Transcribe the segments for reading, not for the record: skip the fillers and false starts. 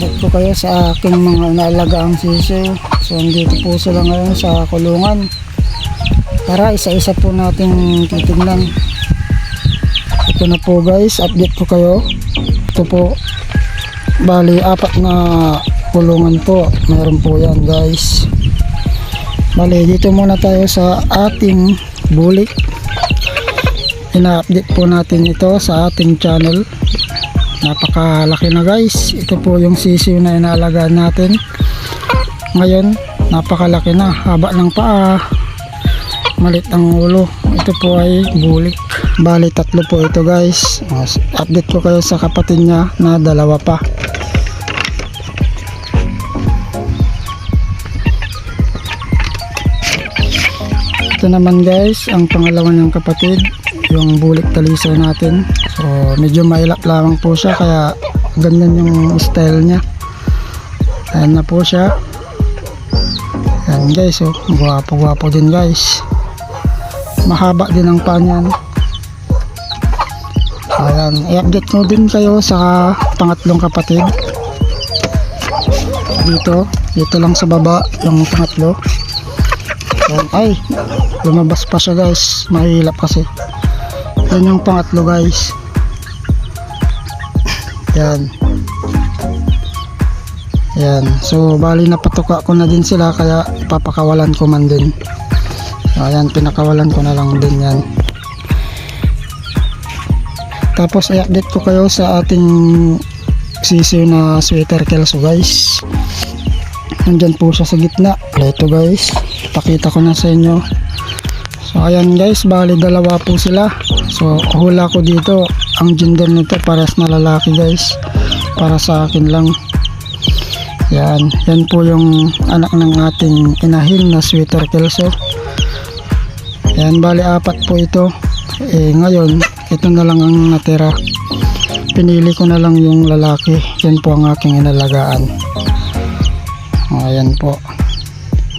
update ko kayo sa aking mga inaalagaang sisiw. So andito po sila ngayon sa kulungan. Tara, isa-isa po natin titignan. Ito na po guys, update ko kayo. Ito po, bali 4 na kulungan po. Meron po yan guys. Bali dito muna tayo sa ating bulik. Ina-update po natin ito sa ating channel. Napakalaki na guys. Ito po yung sisiw na inaalagaan natin. Ngayon napakalaki na, haba ng paa, malit ang ulo. Ito po ay bulik. Bali 3 po ito guys. Update ko kayo sa kapatid niya na 2 pa. Ito naman guys ang pangalawa niyang kapatid, yung bulik talisay natin. So medyo mailap lamang po siya, kaya ganyan yung style niya. Ayan na po siya. Ayan guys, oh, gwapo din guys. Mahaba din ang paa niyan. Ayan, i-update ko din kayo sa pangatlong kapatid. Dito lang sa baba yung pangatlo. Ayan, ay lumabas pa siya guys, mahilap kasi. Yan yung pangatlo guys. Yan. Yan. So bali napatuka ko na din sila, kaya ipapakawalan ko man din. So, ayan, pinakawalan ko na lang din yan. Tapos i-update ko kayo sa ating sisiw na sweater kelso guys. Nandyan po siya sa gitna. Ito guys, pakita ko na sa inyo. So ayan guys, bali 2 po sila. So hula ko dito, ang gender nito pares na lalaki guys, para sa akin lang. Yan po yung anak ng ating inahin na sweater kelso. Yan, bali 4 po ito. Ngayon ito na lang ang natira. Pinili ko na lang yung lalaki. Yan po ang aking inalagaan. Ayan po.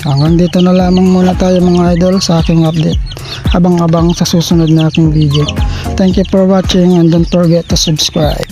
Hanggang dito na lamang muna tayo mga idol sa aking update. Abang-abang sa susunod na aking video. Thank you for watching and don't forget to subscribe.